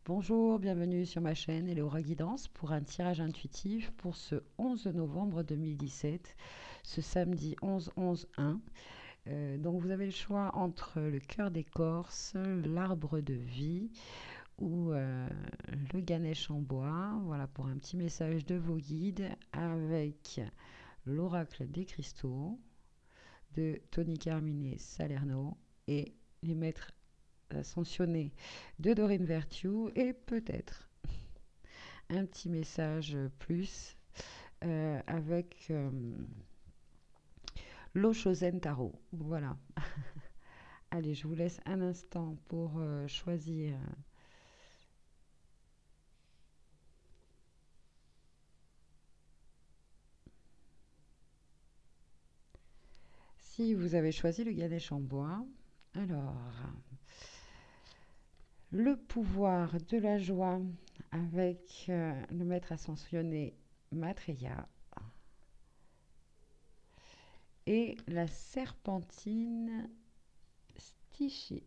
Bonjour, bienvenue sur ma chaîne Eleora Guidance pour un tirage intuitif pour ce 11 novembre 2017, ce samedi 11-11-1. Donc vous avez le choix entre le cœur d'écorce, l'arbre de vie ou le Ganesh en bois. Voilà pour un petit message de vos guides avec l'oracle des cristaux de Tony Carmine Salerno et les maîtres ascensionnés de Dorine Virtue et peut-être un petit message plus avec l'Oshozen Tarot. Voilà. Allez, je vous laisse un instant pour choisir. Si vous avez choisi le Ganesh en bois, alors le pouvoir de la joie avec le maître ascensionné Maitreya et la serpentine Stichtit.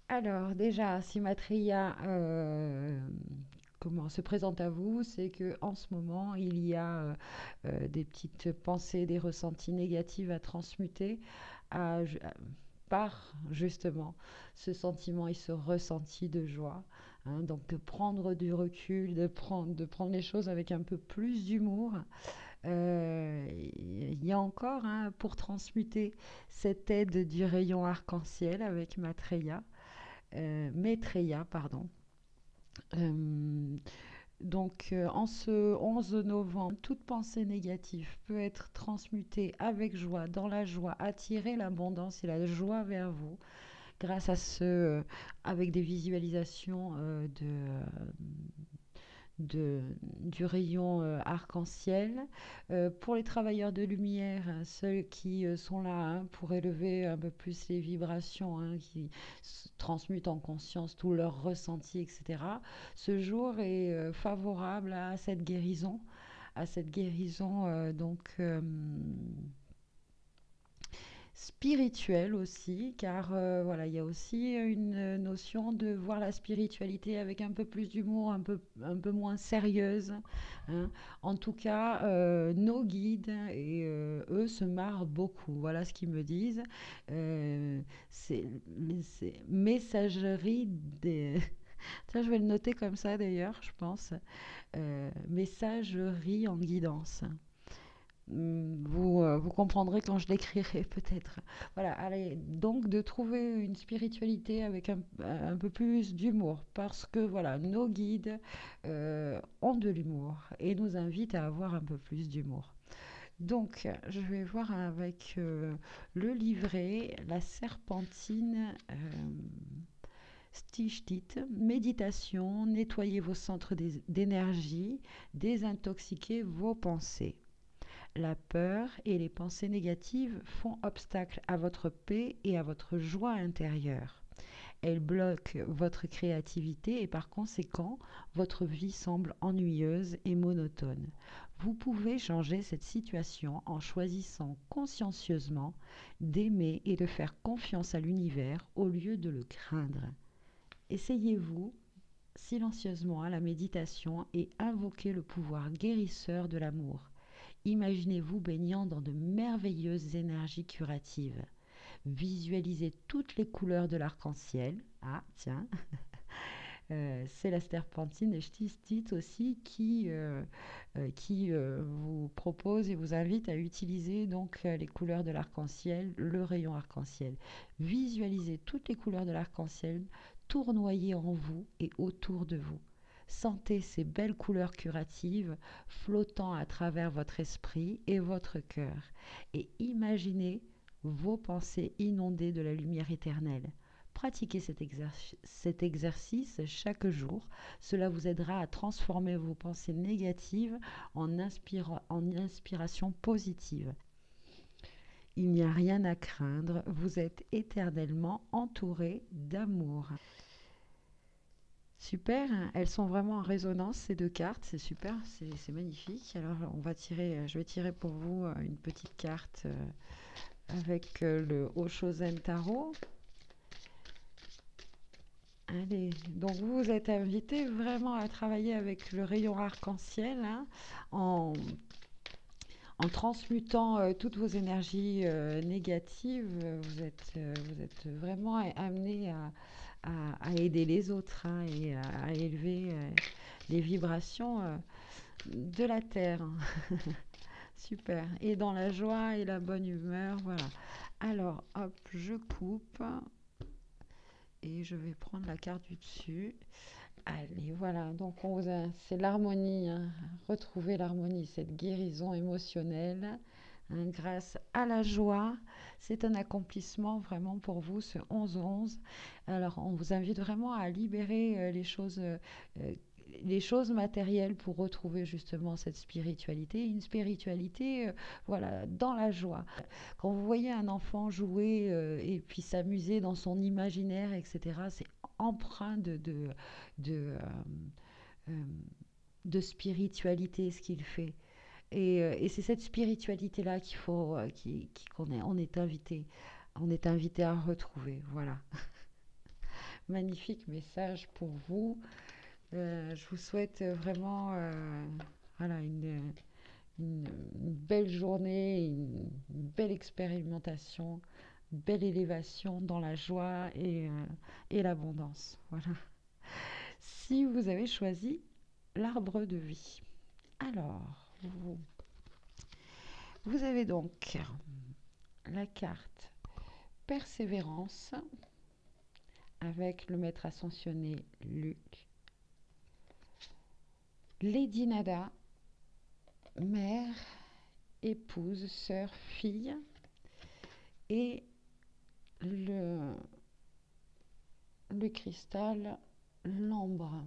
Alors déjà, si Maitreya comment se présente à vous, c'est que en ce moment il y a des petites pensées, des ressentis négatifs à transmuter par justement ce sentiment et ce ressenti de joie. Hein. Donc de prendre du recul, de prendre les choses avec un peu plus d'humour. Il y a encore pour transmuter cette aide du rayon arc-en-ciel avec Maitreya, pardon. Euh, en ce 11 novembre, toute pensée négative peut être transmutée avec joie, dans la joie, attirer l'abondance et la joie vers vous, grâce à avec des visualisations du rayon arc-en-ciel. Pour les travailleurs de lumière, ceux qui sont là pour élever un peu plus les vibrations, qui transmutent en conscience tous leurs ressentis, etc. Ce jour est favorable à cette guérison spirituelle aussi, car voilà, il y a aussi une notion de voir la spiritualité avec un peu plus d'humour, un peu moins sérieuse. Hein. En tout cas, nos guides et eux se marrent beaucoup. Voilà ce qu'ils me disent. C'est messagerie des... Tiens, je vais le noter comme ça d'ailleurs, je pense. Messagerie en guidance. Vous comprendrez quand je l'écrirai peut-être. Voilà, allez, donc de trouver une spiritualité avec un peu plus d'humour, parce que voilà, nos guides ont de l'humour et nous invitent à avoir un peu plus d'humour. Donc, je vais voir avec le livret, la serpentine Stichtit, méditation, nettoyez vos centres d'énergie, désintoxiquez vos pensées. La peur et les pensées négatives font obstacle à votre paix et à votre joie intérieure. Elles bloquent votre créativité et par conséquent, votre vie semble ennuyeuse et monotone. Vous pouvez changer cette situation en choisissant consciencieusement d'aimer et de faire confiance à l'univers au lieu de le craindre. Essayez-vous silencieusement à la méditation et invoquez le pouvoir guérisseur de l'amour. Imaginez-vous baignant dans de merveilleuses énergies curatives. Visualisez toutes les couleurs de l'arc-en-ciel. Ah, tiens, c'est la serpentine Stichtit aussi qui vous propose et vous invite à utiliser donc les couleurs de l'arc-en-ciel, le rayon arc-en-ciel. Visualisez toutes les couleurs de l'arc-en-ciel tournoyer en vous et autour de vous. Sentez ces belles couleurs curatives flottant à travers votre esprit et votre cœur et imaginez vos pensées inondées de la lumière éternelle. Pratiquez cet exercice chaque jour. Cela vous aidera à transformer vos pensées négatives en inspiration positive. Il n'y a rien à craindre, vous êtes éternellement entouré d'amour. Super, elles sont vraiment en résonance ces deux cartes, c'est super, c'est magnifique. Alors je vais tirer pour vous une petite carte avec le Oshozen Tarot. Allez, donc vous êtes invité vraiment à travailler avec le rayon arc-en-ciel, hein, en, en transmutant toutes vos énergies négatives. Vous êtes vraiment amené à aider les autres, hein, et à élever les vibrations de la Terre. Super. Et dans la joie et la bonne humeur, voilà. Alors, hop, je coupe et je vais prendre la carte du dessus. Allez, voilà. Donc, c'est l'harmonie, hein. Retrouver l'harmonie, cette guérison émotionnelle, hein, grâce à la joie. C'est un accomplissement vraiment pour vous, ce 11-11. Alors, on vous invite vraiment à libérer les choses matérielles pour retrouver justement cette spiritualité, une spiritualité, voilà, dans la joie. Quand vous voyez un enfant jouer et puis s'amuser dans son imaginaire, etc., c'est empreint de, euh, de spiritualité ce qu'il fait. Et c'est cette spiritualité-là qu'il faut, on est invité à retrouver. Voilà. Magnifique message pour vous. Je vous souhaite vraiment voilà, une belle journée, une belle expérimentation, une belle élévation dans la joie et l'abondance. Voilà. Si vous avez choisi l'arbre de vie, alors vous avez donc la carte persévérance avec le maître ascensionné Luc, Lady Nada, mère, épouse, sœur, fille, et le cristal, l'ambre.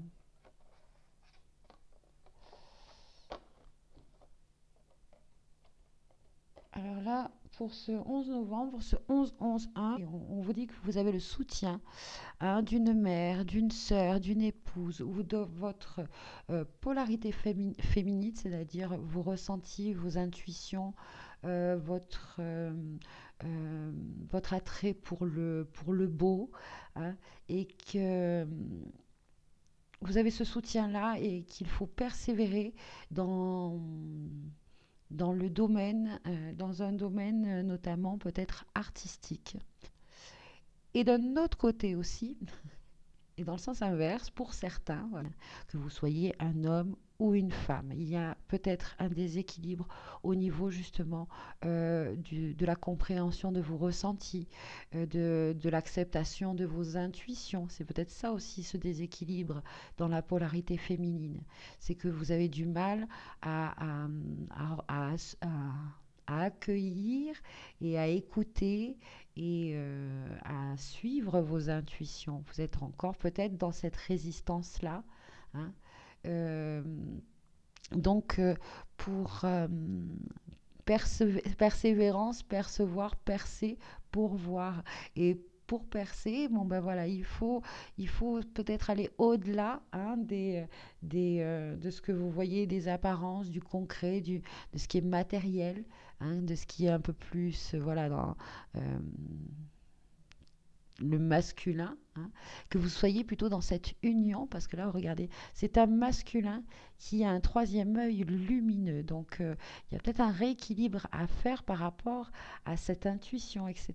Alors là, pour ce 11 novembre, pour ce 11-11-1, on vous dit que vous avez le soutien, hein, d'une mère, d'une sœur, d'une épouse, ou de votre polarité féminine, c'est-à-dire vos ressentis, vos intuitions, euh, votre, euh, votre attrait pour le beau, hein, et que vous avez ce soutien-là et qu'il faut persévérer dans le domaine, dans un domaine notamment peut-être artistique. Et d'un autre côté aussi, et dans le sens inverse, pour certains, voilà, que vous soyez un homme ou une femme, il y a peut-être un déséquilibre au niveau justement de la compréhension de vos ressentis, de l'acceptation de vos intuitions. C'est peut-être ça aussi, ce déséquilibre dans la polarité féminine. C'est que vous avez du mal à accueillir et à écouter et à suivre vos intuitions. Vous êtes encore peut-être dans cette résistance-là, hein. Euh, donc, pour persévérance, percevoir, percer, pour voir. Et pour percer, bon ben voilà, il faut peut-être aller au-delà, hein, de ce que vous voyez, des apparences, du concret, de ce qui est matériel, hein, de ce qui est un peu plus, voilà, dans le masculin, hein, que vous soyez plutôt dans cette union, parce que là, regardez, c'est un masculin qui a un troisième œil lumineux. Donc, il y a peut-être un rééquilibre à faire par rapport à cette intuition, etc.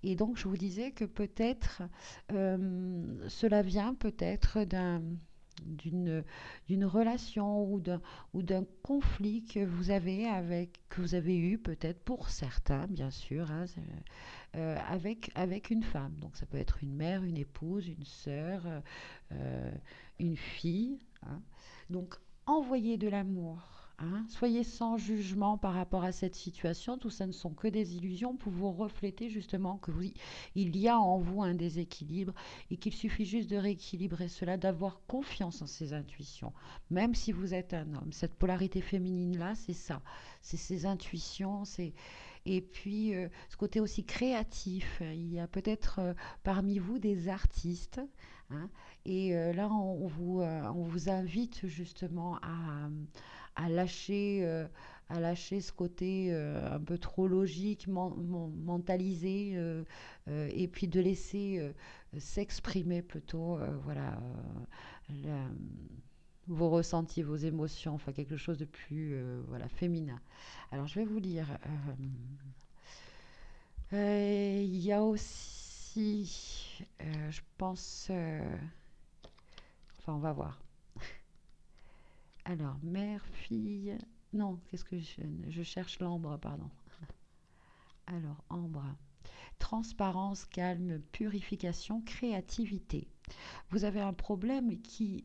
Et donc, je vous disais que peut-être cela vient peut-être d'une relation ou d'un conflit que vous avez eu peut-être pour certains, bien sûr, hein, avec une femme. Donc ça peut être une mère, une épouse, une sœur, une fille, hein. Donc envoyez de l'amour, hein. Soyez sans jugement par rapport à cette situation. Tout ça ne sont que des illusions pour vous refléter justement que il y a en vous un déséquilibre et qu'il suffit juste de rééquilibrer cela, d'avoir confiance en ses intuitions. Même si vous êtes un homme, cette polarité féminine-là, c'est ça. C'est ses intuitions, et puis, ce côté aussi créatif. Il y a peut-être parmi vous des artistes, hein, et là, on vous invite justement à lâcher à lâcher ce côté un peu trop logique, mentalisé, et puis de laisser s'exprimer plutôt, voilà, la- vos ressentis, vos émotions, enfin quelque chose de plus, voilà, féminin. Alors je vais vous lire. Il y a aussi, je pense, enfin on va voir. Alors, mère, fille, non, qu'est-ce que je cherche l'ambre, pardon. Alors, ambre, transparence, calme, purification, créativité. Vous avez un problème qui,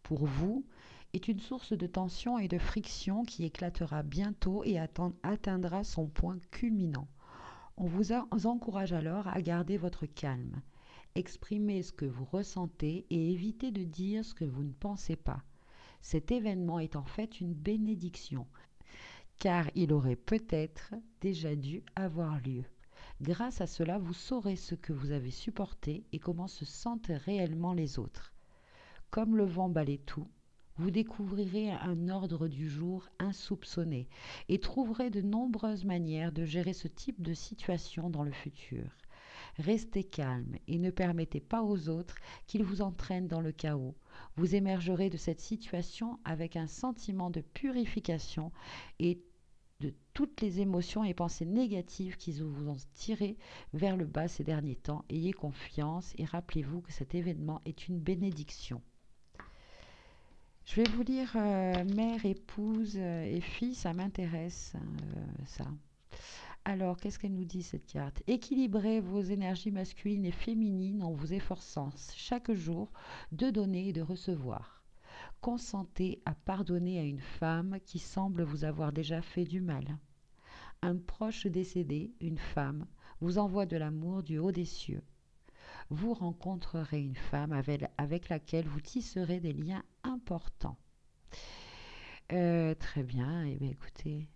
pour vous, est une source de tension et de friction qui éclatera bientôt et atteindra son point culminant. On vous encourage alors à garder votre calme. Exprimez ce que vous ressentez et évitez de dire ce que vous ne pensez pas. Cet événement est en fait une bénédiction, car il aurait peut-être déjà dû avoir lieu. Grâce à cela, vous saurez ce que vous avez supporté et comment se sentent réellement les autres. Comme le vent balaie tout, vous découvrirez un ordre du jour insoupçonné et trouverez de nombreuses manières de gérer ce type de situation dans le futur. Restez calme et ne permettez pas aux autres qu'ils vous entraînent dans le chaos. Vous émergerez de cette situation avec un sentiment de purification et de toutes les émotions et pensées négatives qui vous ont tiré vers le bas ces derniers temps. Ayez confiance et rappelez-vous que cet événement est une bénédiction. Je vais vous lire mère, épouse et fille, ça m'intéresse, ça. Alors, qu'est-ce qu'elle nous dit cette carte? Équilibrez vos énergies masculines et féminines en vous efforçant chaque jour de donner et de recevoir. Consentez à pardonner à une femme qui semble vous avoir déjà fait du mal. Un proche décédé, une femme, vous envoie de l'amour du haut des cieux. Vous rencontrerez une femme avec laquelle vous tisserez des liens importants. Très bien, eh bien, écoutez.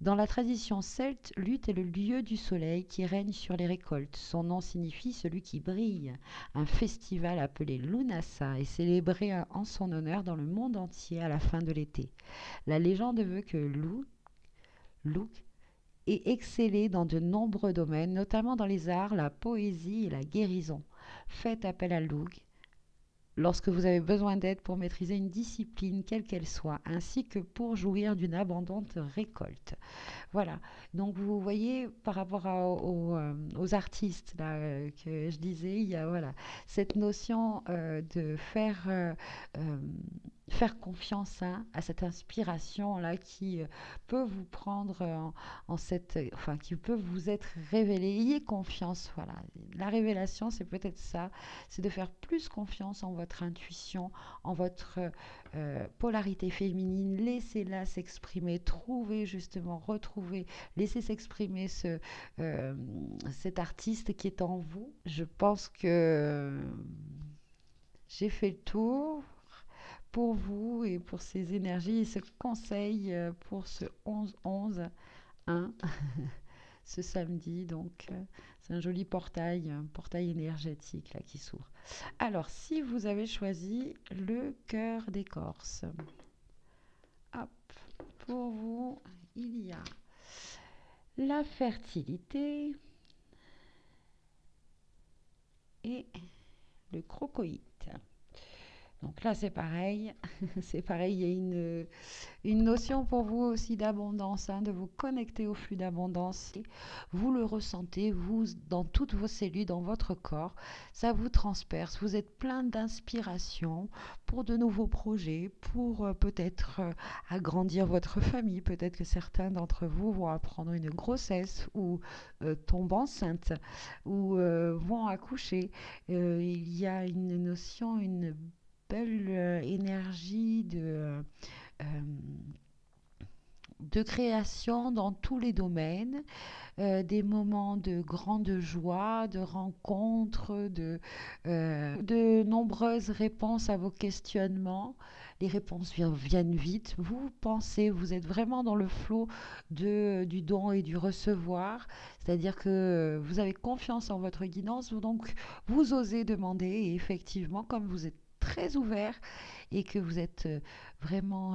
Dans la tradition celte, Luth est le lieu du soleil qui règne sur les récoltes. Son nom signifie celui qui brille. Un festival appelé Lunasa est célébré en son honneur dans le monde entier à la fin de l'été. La légende veut que Luke ait excellé dans de nombreux domaines, notamment dans les arts, la poésie et la guérison. Faites appel à Luke lorsque vous avez besoin d'aide pour maîtriser une discipline, quelle qu'elle soit, ainsi que pour jouir d'une abondante récolte. Voilà, donc vous voyez par rapport aux artistes là, que je disais, il y a voilà, cette notion de euh, faire confiance hein, à cette inspiration là qui peut vous prendre en cette, enfin qui peut vous être révélée. Ayez confiance, voilà. La révélation, c'est peut-être ça, c'est de faire plus confiance en votre intuition, en votre polarité féminine. Laissez-la s'exprimer, trouvez justement, retrouvez, laissez s'exprimer cet artiste qui est en vous. Je pense que j'ai fait le tour pour vous et pour ces énergies et ce conseil pour ce 11-11-1 ce samedi. Donc, c'est un joli portail, un portail énergétique là, qui s'ouvre. Alors, si vous avez choisi le cœur d'écorce, hop, pour vous, il y a la fertilité et le crocoïde. Donc là, c'est pareil, c'est pareil, il y a une notion pour vous aussi d'abondance, hein, de vous connecter au flux d'abondance. Vous le ressentez, vous, dans toutes vos cellules, dans votre corps, ça vous transperce. Vous êtes plein d'inspiration pour de nouveaux projets, pour peut-être agrandir votre famille. Peut-être que certains d'entre vous vont apprendre une grossesse ou tombent enceinte ou vont accoucher. Il y a une notion, une belle énergie euh, de création dans tous les domaines, des moments de grande joie, de rencontres, de nombreuses réponses à vos questionnements. Les réponses viennent vite. Vous pensez, vous êtes vraiment dans le flot du don et du recevoir, c'est-à-dire que vous avez confiance en votre guidance, donc vous osez demander et effectivement, comme vous êtes très ouvert et que vous êtes vraiment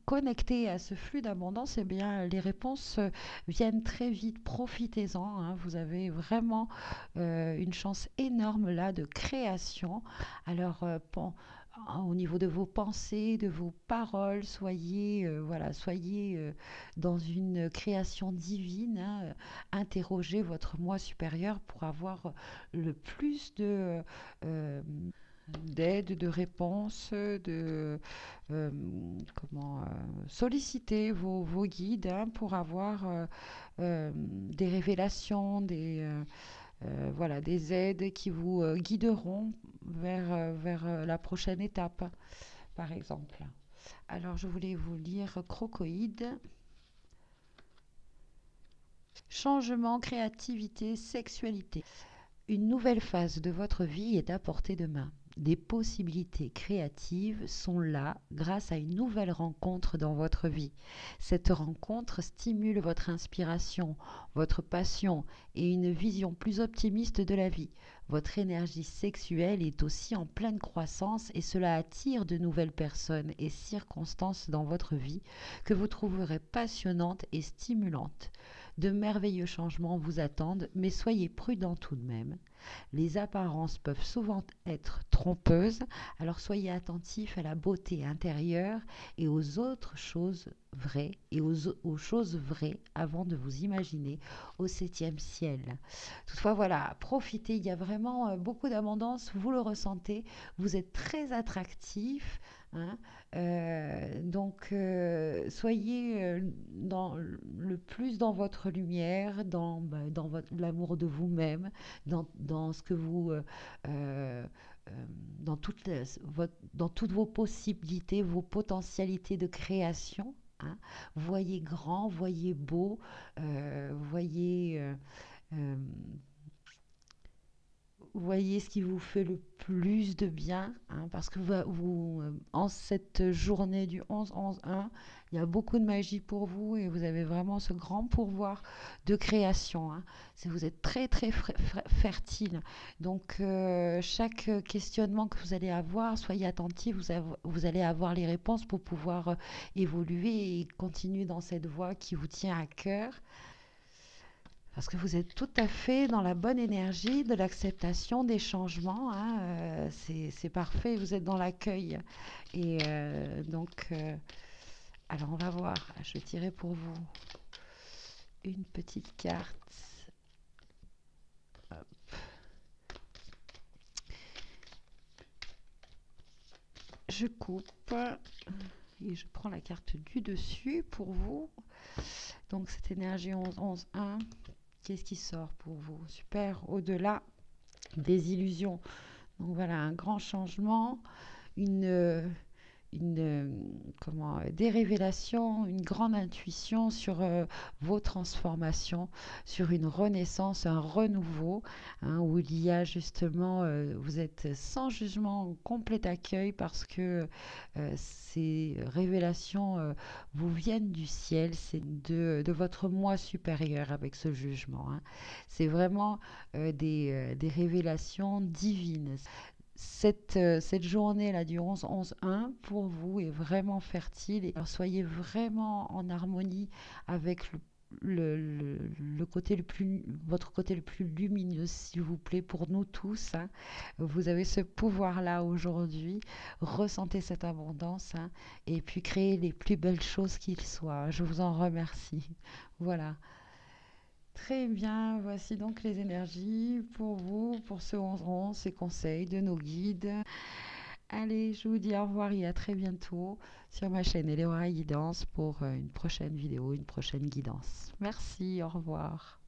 connecté à ce flux d'abondance, eh bien, les réponses viennent très vite. Profitez-en, hein. Vous avez vraiment une chance énorme là de création. Alors, au niveau de vos pensées, de vos paroles, soyez dans une création divine, hein. Interrogez votre moi supérieur pour avoir le plus d'aide, de réponses, euh, solliciter vos guides, hein, pour avoir des révélations, voilà, des aides qui vous guideront vers la prochaine étape, par exemple. Alors, je voulais vous lire Crocoïde. Changement, créativité, sexualité. Une nouvelle phase de votre vie est à portée de main. Des possibilités créatives sont là grâce à une nouvelle rencontre dans votre vie. Cette rencontre stimule votre inspiration, votre passion et une vision plus optimiste de la vie. Votre énergie sexuelle est aussi en pleine croissance et cela attire de nouvelles personnes et circonstances dans votre vie que vous trouverez passionnantes et stimulantes. De merveilleux changements vous attendent, mais soyez prudents tout de même. Les apparences peuvent souvent être trompeuses, alors soyez attentifs à la beauté intérieure et aux autres choses vraies et aux choses vraies avant de vous imaginer au septième ciel. Toutefois, voilà, profitez, il y a vraiment beaucoup d'abondance, vous le ressentez, vous êtes très attractif, hein. Donc, soyez le plus dans votre lumière, dans l'amour de vous-même, dans ce que vous, dans dans toutes vos possibilités, vos potentialités de création, hein. Voyez grand, voyez beau, voyez euh, voyez ce qui vous fait le plus de bien, hein, parce que en cette journée du 11-11-1, il y a beaucoup de magie pour vous et vous avez vraiment ce grand pouvoir de création, hein. Vous êtes très très fertile. Donc chaque questionnement que vous allez avoir, soyez attentifs, vous allez avoir les réponses pour pouvoir évoluer et continuer dans cette voie qui vous tient à cœur. Parce que vous êtes tout à fait dans la bonne énergie de l'acceptation des changements, hein. C'est parfait, vous êtes dans l'accueil. Et alors on va voir, je vais tirer pour vous une petite carte. Hop. Je coupe et je prends la carte du dessus pour vous. Donc cette énergie 11-11-1. Qu'est-ce qui sort pour vous? Super, au-delà des illusions. Donc voilà, un grand changement, une, des révélations, une grande intuition sur vos transformations, sur une renaissance, un renouveau, hein, où il y a justement, vous êtes sans jugement, en complet accueil parce que ces révélations vous viennent du ciel, c'est de votre moi supérieur avec ce jugement, hein. C'est vraiment des révélations divines. Cette journée-là du 11-11-1 pour vous est vraiment fertile et alors soyez vraiment en harmonie avec le côté votre côté le plus lumineux, s'il vous plaît, pour nous tous, hein. Vous avez ce pouvoir-là aujourd'hui. Ressentez cette abondance, hein, et puis créez les plus belles choses qu'il soit. Je vous en remercie. Voilà. Très bien, voici donc les énergies pour vous, pour ce 11-11, ces conseils de nos guides. Allez, je vous dis au revoir et à très bientôt sur ma chaîne Eleora Guidance pour une prochaine vidéo, une prochaine guidance. Merci, au revoir.